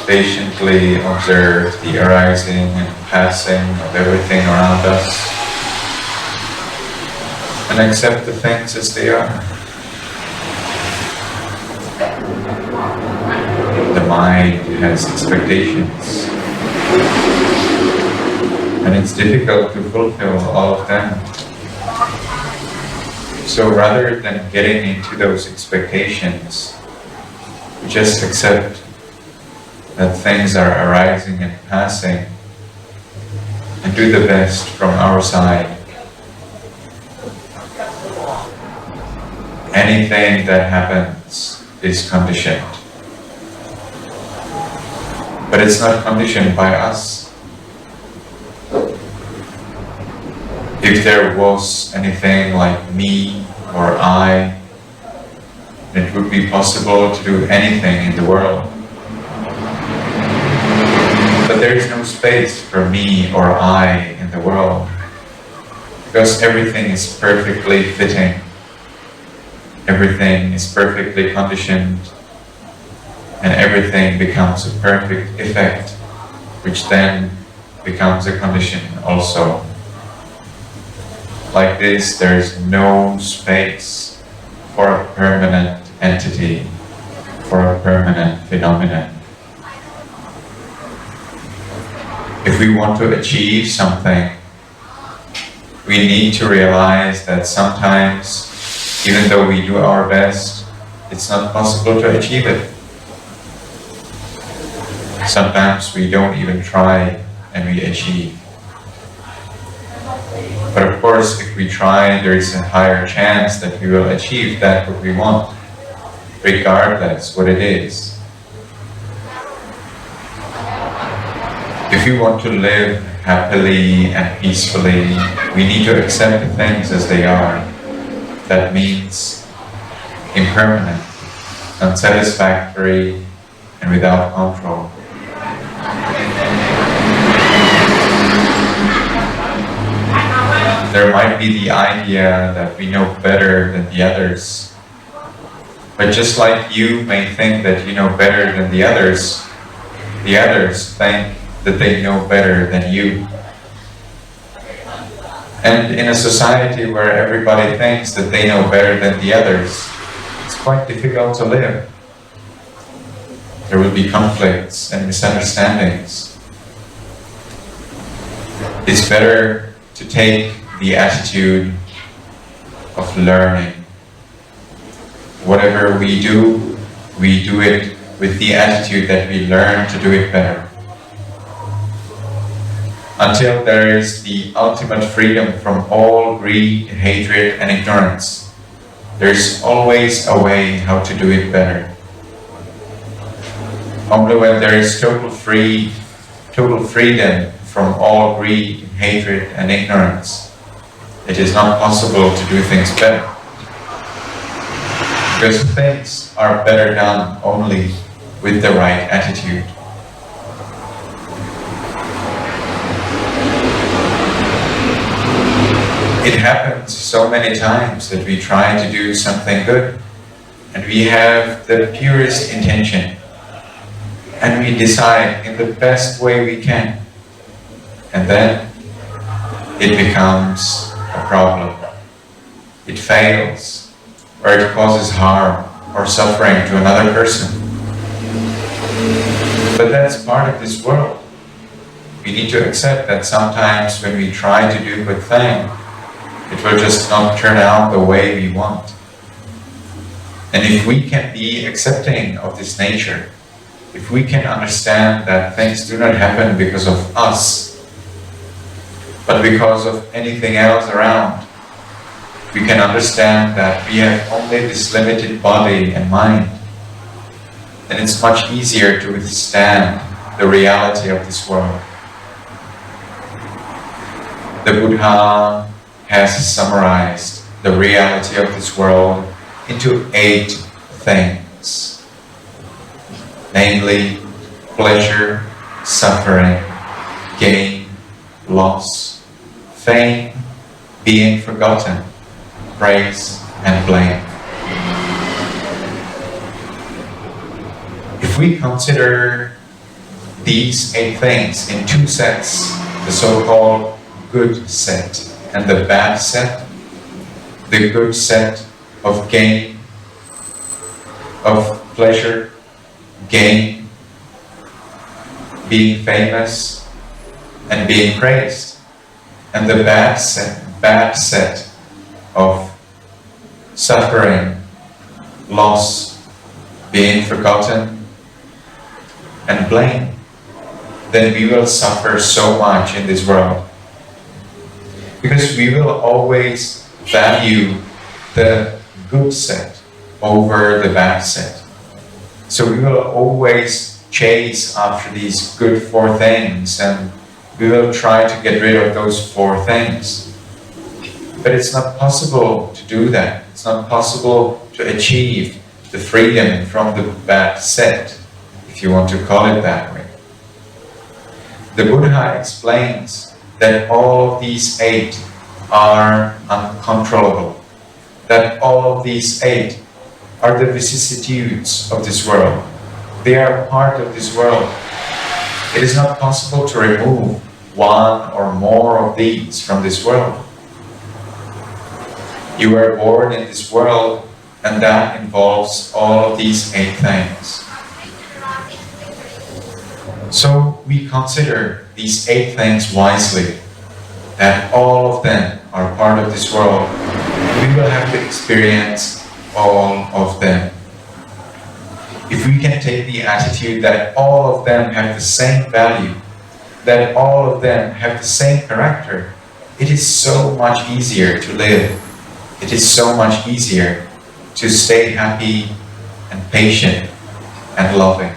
patiently observe the arising and passing of everything around us and accept the things as they are. The mind has expectations, and it's difficult to fulfill all of them. So rather than getting into those expectations, we just accept that things are arising and passing and do the best from our side. Anything that happens is conditioned. But it's not conditioned by us. If there was anything like me or I, it would be possible to do anything in the world. But there is no space for me or I in the world, because everything is perfectly fitting. Everything is perfectly conditioned, and everything becomes a perfect effect, which then becomes a condition also. Like this, there is no space for a permanent entity, for a permanent phenomenon. If we want to achieve something, we need to realize that sometimes, even though we do our best, it's not possible to achieve it. Sometimes we don't even try and we achieve. But of course, if we try, there is a higher chance that we will achieve that what we want, regardless what it is. If we want to live happily and peacefully, we need to accept the things as they are. That means impermanent, unsatisfactory, and without control. There might be the idea that we know better than the others. But just like you may think that you know better than the others think that they know better than you. And in a society where everybody thinks that they know better than the others, it's quite difficult to live. There will be conflicts and misunderstandings. It's better to take the attitude of learning. Whatever we do it with the attitude that we learn to do it better. Until there is the ultimate freedom from all greed, hatred, and ignorance, there is always a way how to do it better. Only when there is total freedom from all greed, hatred, and ignorance, it is not possible to do things better. Because things are better done only with the right attitude. It happens so many times that we try to do something good, and we have the purest intention, and we decide in the best way we can, and then it becomes a problem. It fails, or it causes harm or suffering to another person. But that's part of this world. We need to accept that sometimes when we try to do a good thing, it will just not turn out the way we want. And if we can be accepting of this nature, if we can understand that things do not happen because of us, but because of anything else around, we can understand that we have only this limited body and mind, then it's much easier to withstand the reality of this world. The Buddha has summarized the reality of this world into 8 things, namely pleasure, suffering, gain, loss, fame, being forgotten, praise, and blame. If we consider these 8 things in 2 sets, the so-called good set and the bad set. The good set of gain, of pleasure, gain, being famous and being praised. And the bad set of suffering, loss, being forgotten, and blame. Then we will suffer so much in this world. Because we will always value the good set over the bad set. So we will always chase after these good 4 things, and we will try to get rid of those 4 things. But it's not possible to do that. It's not possible to achieve the freedom from the bad set, if you want to call it that way. The Buddha explains that all of these 8 are uncontrollable, that all of these 8 are the vicissitudes of this world. They are part of this world. It is not possible to remove one or more of these from this world. You were born in this world, and that involves all of these 8 things. So we consider these 8 things wisely, that all of them are part of this world. We will have to experience all of them. If we can take the attitude that all of them have the same value, that all of them have the same character, it is so much easier to live. It is so much easier to stay happy and patient and loving.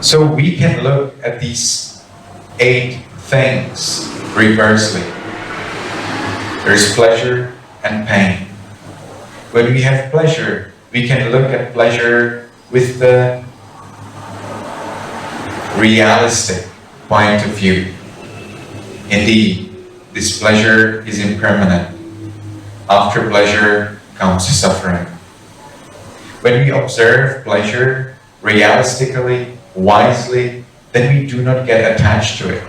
So we can look at these 8 things reversely. There is pleasure and pain. When we have pleasure, we can look at pleasure with the realistic point of view. Indeed, this pleasure is impermanent. After pleasure comes suffering. When we observe pleasure realistically, wisely, then we do not get attached to it.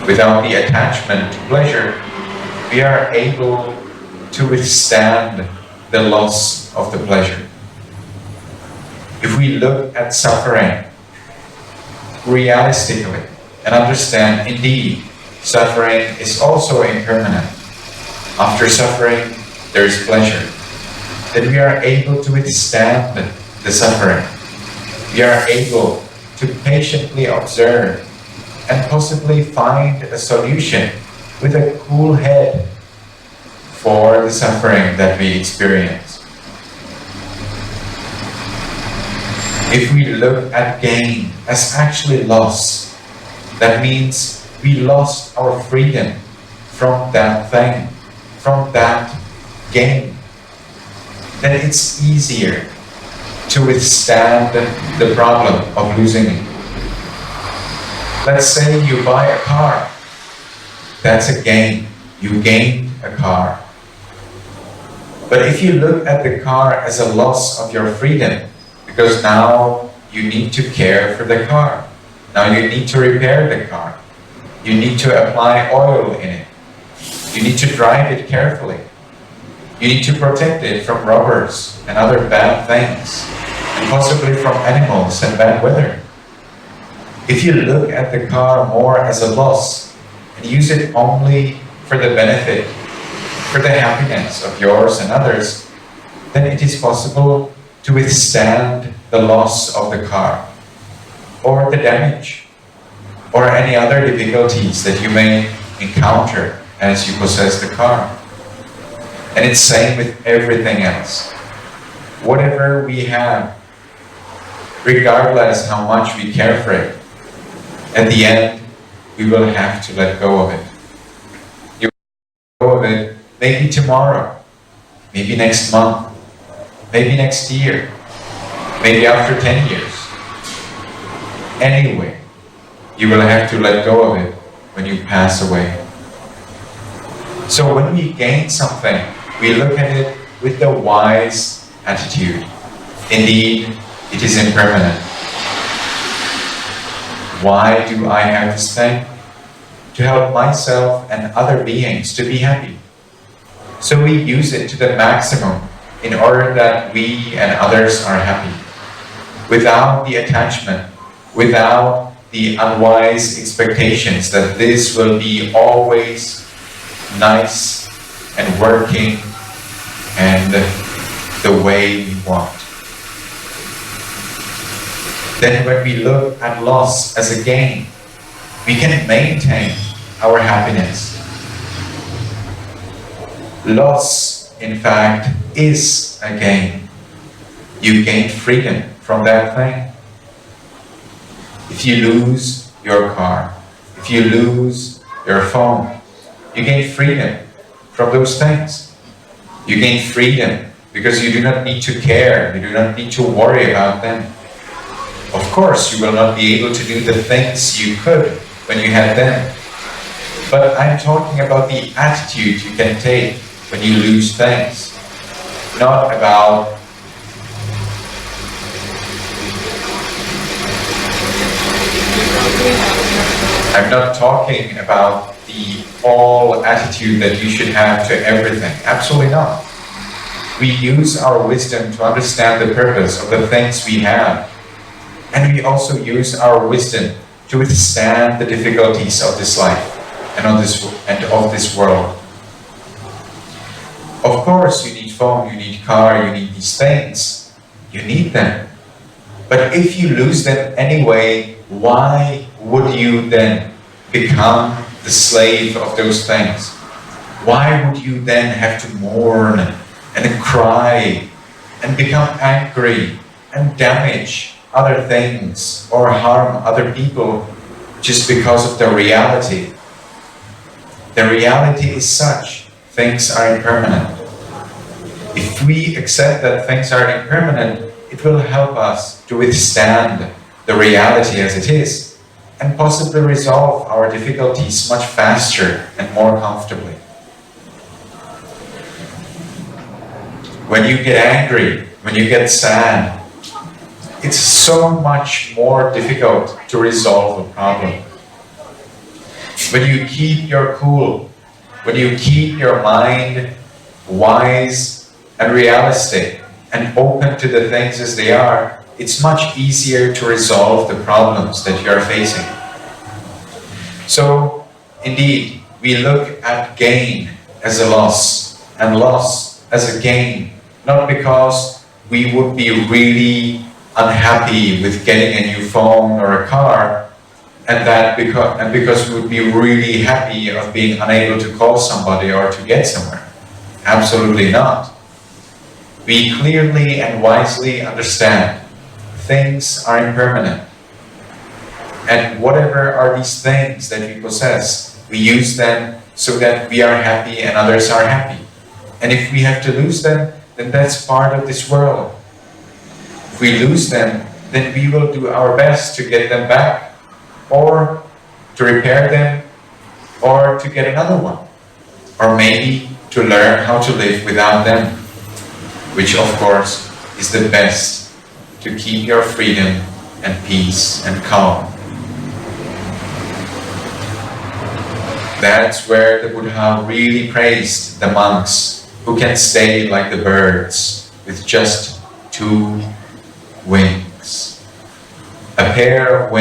Without the attachment to pleasure, we are able to withstand the loss of the pleasure. If we look at suffering realistically and understand, indeed, suffering is also impermanent. After suffering, there is pleasure. Then we are able to withstand the suffering. We are able to patiently observe and possibly find a solution with a cool head for the suffering that we experience. If we look at gain as actually loss, that means we lost our freedom from that thing, from that gain, then it's easier to withstand the problem of losing it. Let's say you buy a car. That's a gain. You gained a car. But if you look at the car as a loss of your freedom, because now you need to care for the car. Now you need to repair the car. You need to apply oil in it. You need to drive it carefully. You need to protect it from robbers and other bad things, and possibly from animals and bad weather. If you look at the car more as a loss and use it only for the benefit, for the happiness of yours and others, then it is possible to withstand the loss of the car, or the damage, or any other difficulties that you may encounter as you possess the car. And it's same with everything else. Whatever we have, regardless how much we care for it, at the end, we will have to let go of it. You will let go of it maybe tomorrow, maybe next month, maybe next year, maybe after 10 years. Anyway, you will have to let go of it when you pass away. So when we gain something, we look at it with the wise attitude. Indeed, it is impermanent. Why do I have this thing? To help myself and other beings to be happy. So we use it to the maximum in order that we and others are happy, without the attachment, without the unwise expectations that this will be always nice and working and the way we want. Then when we look at loss as a gain, we can maintain our happiness. Loss, in fact, is a gain. You gain freedom from that thing. If you lose your car, if you lose your phone, you gain freedom from those things. You gain freedom because you do not need to care, you do not need to worry about them. Of course, you will not be able to do the things you could when you had them. But I'm talking about the attitude you can take when you lose things, not about I'm not talking about the all attitude that you should have to everything. Absolutely not. We use our wisdom to understand the purpose of the things we have. And we also use our wisdom to withstand the difficulties of this life and of this world. Of course, you need phone, you need car, you need these things. You need them. But if you lose them anyway, why would you then become the slave of those things? Why would you then have to mourn and cry and become angry and damage other things or harm other people just because of the reality? The reality is such, things are impermanent. If we accept that things are impermanent, it will help us to withstand the reality as it is and possibly resolve our difficulties much faster and more comfortably. When you get angry, when you get sad, it's so much more difficult to resolve a problem. When you keep your cool, when you keep your mind wise and realistic and open to the things as they are, it's much easier to resolve the problems that you are facing. So, indeed, we look at gain as a loss and loss as a gain, not because we would be really unhappy with getting a new phone or a car, and because we would be really happy of being unable to call somebody or to get somewhere. Absolutely not. We clearly and wisely understand things are impermanent. And whatever are these things that we possess, we use them so that we are happy and others are happy. And if we have to lose them, then that's part of this world. If we lose them, then we will do our best to get them back, or to repair them, or to get another one. Or maybe to learn how to live without them, which of course is the best to keep your freedom and peace and calm. That's where the Buddha really praised the monks who can stay like the birds with just 2 wings. A pair of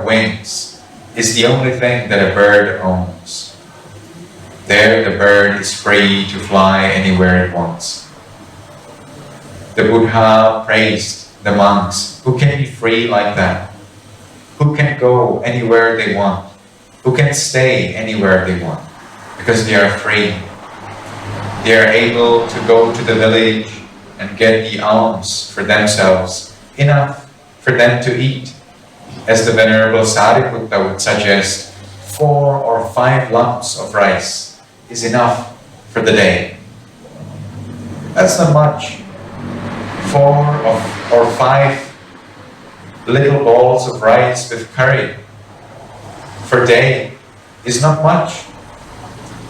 wings is the only thing that a bird owns. There the bird is free to fly anywhere it wants. The Buddha praised the monks who can be free like that, who can go anywhere they want, who can stay anywhere they want, because they are free. They are able to go to the village and get the alms for themselves, enough for them to eat. As the Venerable Sariputta would suggest, 4 or 5 lumps of rice is enough for the day. That's not much. 4 or 5 little balls of rice with curry per day is not much.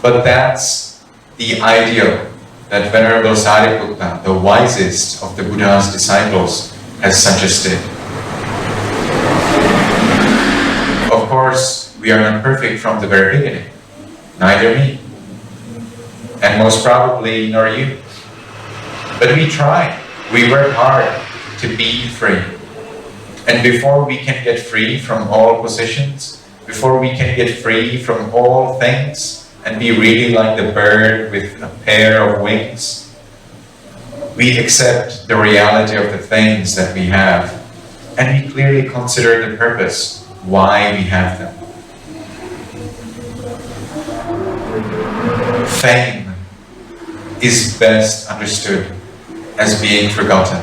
But that's the ideal that Venerable Sariputta, the wisest of the Buddha's disciples, has suggested. we are not perfect from the very beginning. Neither me. And most probably nor you. But we try. We work hard to be free. And before we can get free from all positions, before we can get free from all things and be really like the bird with a pair of wings, we accept the reality of the things that we have, and we clearly consider the purpose why we have them. Fame is best understood as being forgotten.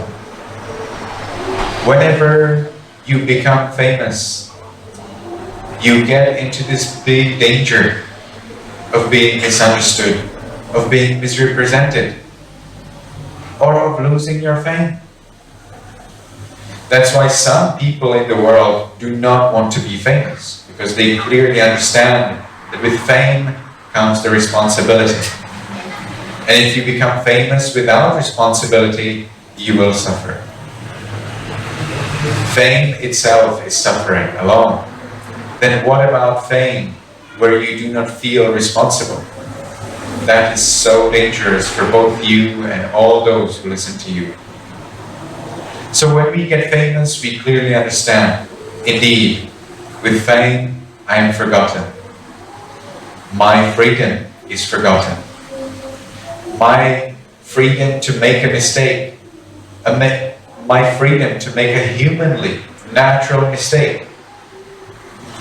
Whenever you become famous, you get into this big danger of being misunderstood, of being misrepresented, or of losing your fame. That's why some people in the world do not want to be famous, because they clearly understand that with fame comes the responsibility. And if you become famous without responsibility, you will suffer. Fame itself is suffering alone. Then what about fame where you do not feel responsible? That is so dangerous for both you and all those who listen to you. So when we get famous, we clearly understand, indeed, with fame, I am forgotten. My freedom is forgotten. My freedom to make a mistake, my freedom to make a humanly natural mistake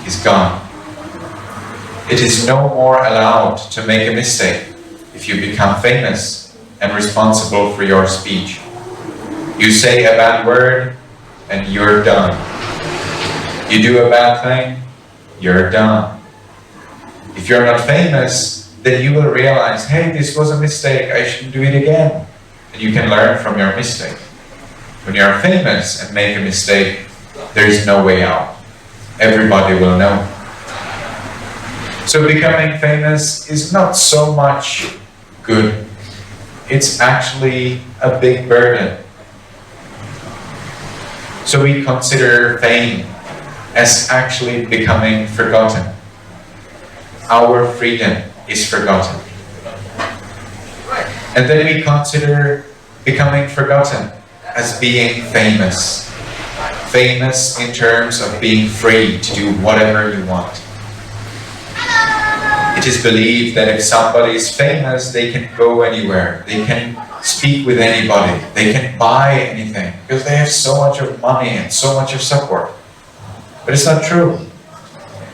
is gone. It is no more allowed to make a mistake if you become famous and responsible for your speech. You say a bad word and you're done. You do a bad thing, you're done. If you're not famous, then you will realize, hey, this was a mistake, I shouldn't do it again. And you can learn from your mistake. When you are famous and make a mistake, there is no way out. Everybody will know. So becoming famous is not so much good. It's actually a big burden. So we consider fame as actually becoming forgotten. Our freedom is forgotten. And then we consider becoming forgotten as being famous. Famous in terms of being free to do whatever you want. It is believed that if somebody is famous, they can go anywhere. They can speak with anybody. They can buy anything because they have so much of money and so much of support. But it's not true.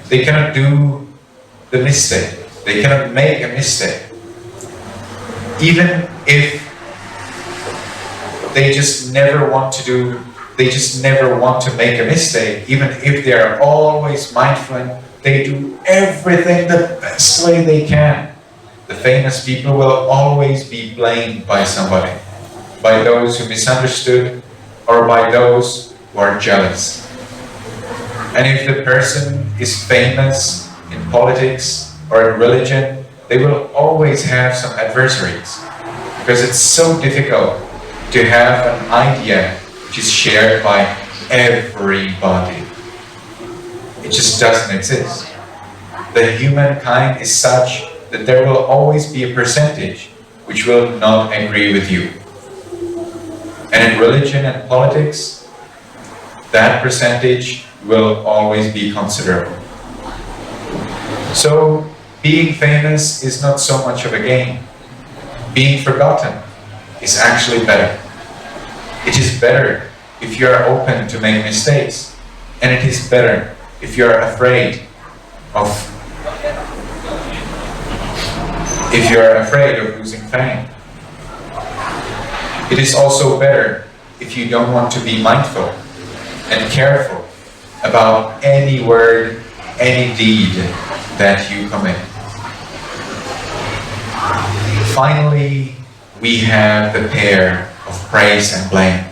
They cannot do the mistake. They cannot make a mistake. Even if they just never want to make a mistake, even if they are always mindful and they do everything the best way they can, the famous people will always be blamed by somebody, by those who misunderstood or by those who are jealous. And if the person is famous in politics or in religion, they will always have some adversaries, because it's so difficult to have an idea which is shared by everybody. It just doesn't exist. The humankind is such that there will always be a percentage which will not agree with you. And in religion and politics, that percentage will always be considerable. So being famous is not so much of a game. Being forgotten is actually better. It is better if you are open to make mistakes, and it is better if you are afraid of losing fame. It is also better if you don't want to be mindful and careful about any word, any deed that you commit. Finally, we have the pair of praise and blame.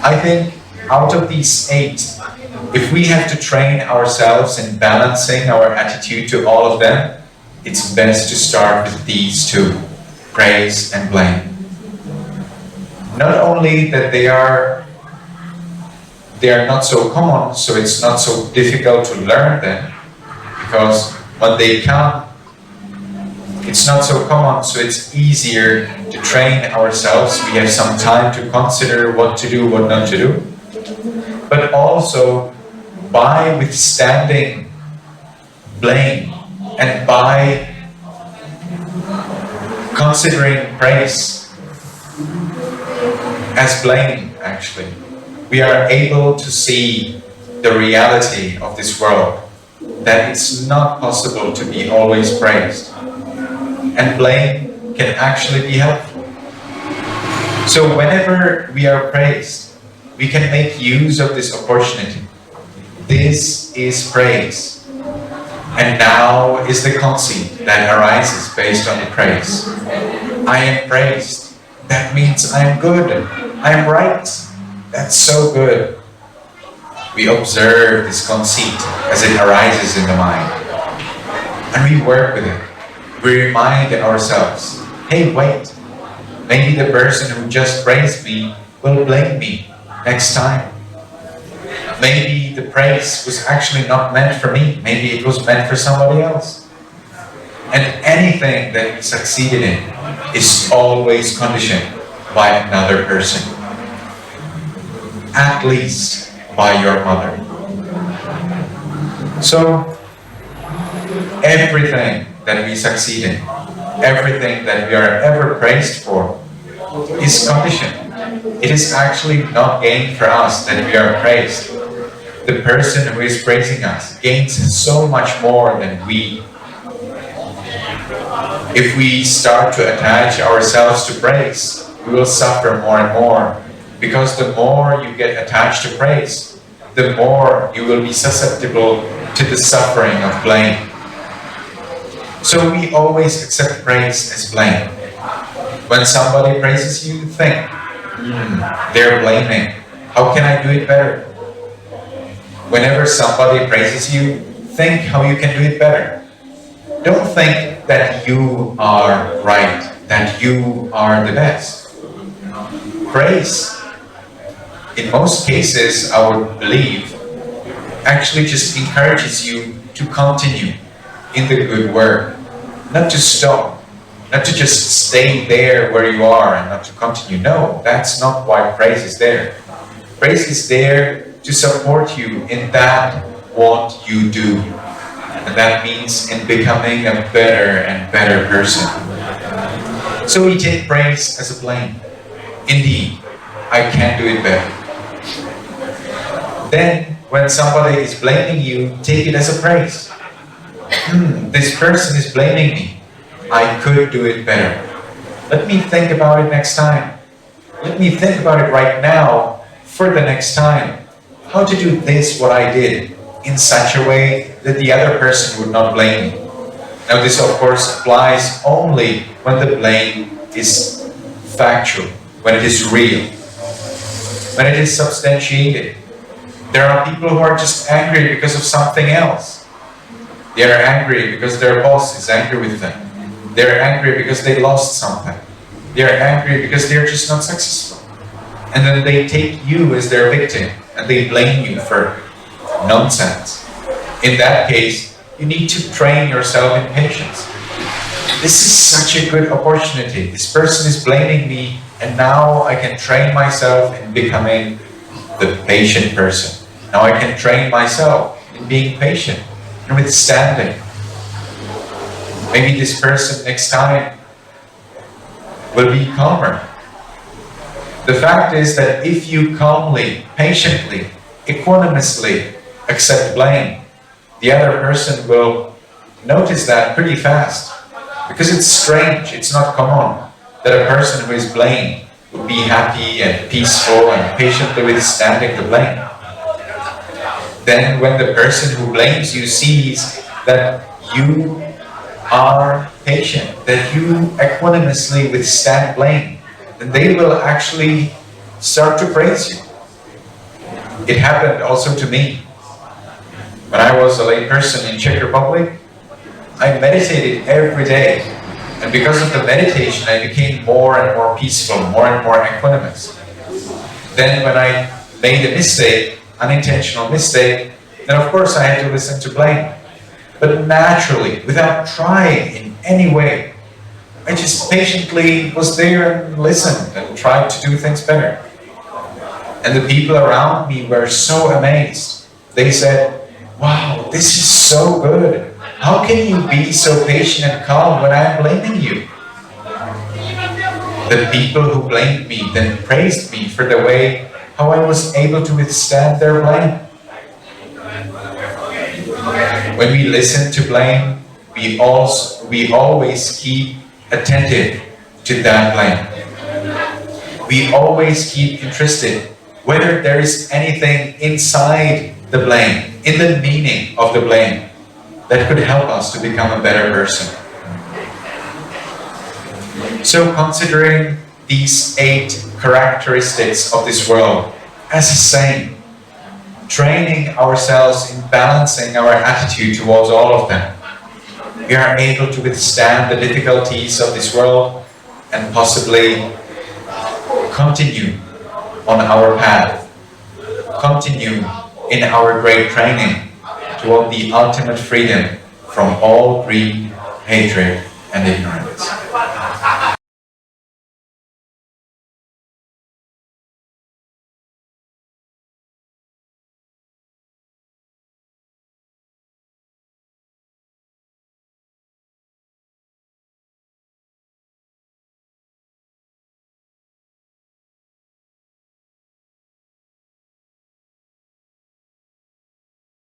I think out of these 8, if we have to train ourselves in balancing our attitude to all of them, it's best to start with these 2, praise and blame. Not only that they are not so common, so it's not so difficult to learn them, because when they come, it's not so common, so it's easier to train ourselves. We have some time to consider what to do, what not to do. But also, by withstanding blame and by considering praise as blame, actually, we are able to see the reality of this world, that it's not possible to be always praised. And blame can actually be helpful. So whenever we are praised, we can make use of this opportunity. This is praise. And now is the conceit that arises based on the praise. I am praised. That means I am good. I am right. That's so good. We observe this conceit as it arises in the mind. And we work with it. We remind ourselves, hey, wait, maybe the person who just praised me will blame me next time. Maybe the praise was actually not meant for me. Maybe it was meant for somebody else. And anything that we succeeded in is always conditioned by another person. At least by your mother. So, everything that we succeed in, everything that we are ever praised for, is conditioned. It is actually not gained for us that we are praised. The person who is praising us gains so much more than we. If we start to attach ourselves to praise, we will suffer more and more. Because the more you get attached to praise, the more you will be susceptible to the suffering of blame. So we always accept praise as blame. When somebody praises you, think, they're blaming. How can I do it better? Whenever somebody praises you, think how you can do it better. Don't think that you are right, that you are the best. Praise, in most cases, I would believe, actually just encourages you to continue in the good work, not to stop, not to just stay there where you are and not to continue. No, that's not why praise is there. Praise is there to support you in that what you do. And that means in becoming a better and better person. So we take praise as a blame. Indeed, I can do it better. Then, when somebody is blaming you, take it as a praise. This person is blaming me. I could do it better. Let me think about it next time. Let me think about it right now for the next time. How to do this, what I did, in such a way that the other person would not blame me. Now this of course applies only when the blame is factual, when it is real, when it is substantiated. There are people who are just angry because of something else. They are angry because their boss is angry with them. They are angry because they lost something. They are angry because they are just not successful. And then they take you as their victim and they blame you for nonsense. In that case, you need to train yourself in patience. This is such a good opportunity. This person is blaming me and now I can train myself in becoming the patient person. Now I can train myself in being patient and withstanding. Maybe this person next time will be calmer. The fact is that if you calmly, patiently, equanimously accept blame, the other person will notice that pretty fast. Because it's strange, it's not common that a person who is blamed would be happy and peaceful and patiently withstanding the blame. Then when the person who blames you sees that you are patient, that you equanimously withstand blame, then they will actually start to praise you. It happened also to me. When I was a lay person in Czech Republic, I meditated every day. And because of the meditation, I became more and more peaceful, more and more equanimous. Then when I made a mistake, unintentional mistake, then of course I had to listen to blame. but naturally, without trying in any way. I just patiently was there and listened and tried to do things better. And the people around me were so amazed. They said, "Wow, this is so good. How can you be so patient and calm when I'm blaming you?" The people who blamed me then praised me for the way how I was able to withstand their blame. When we listen to blame, we always keep attentive to that blame. We always keep interested whether there is anything inside the blame, in the meaning of the blame, that could help us to become a better person. So considering these 8 characteristics of this world as the same, training ourselves in balancing our attitude towards all of them, we are able to withstand the difficulties of this world and possibly continue on our path, continue in our great training toward the ultimate freedom from all greed, hatred, and ignorance.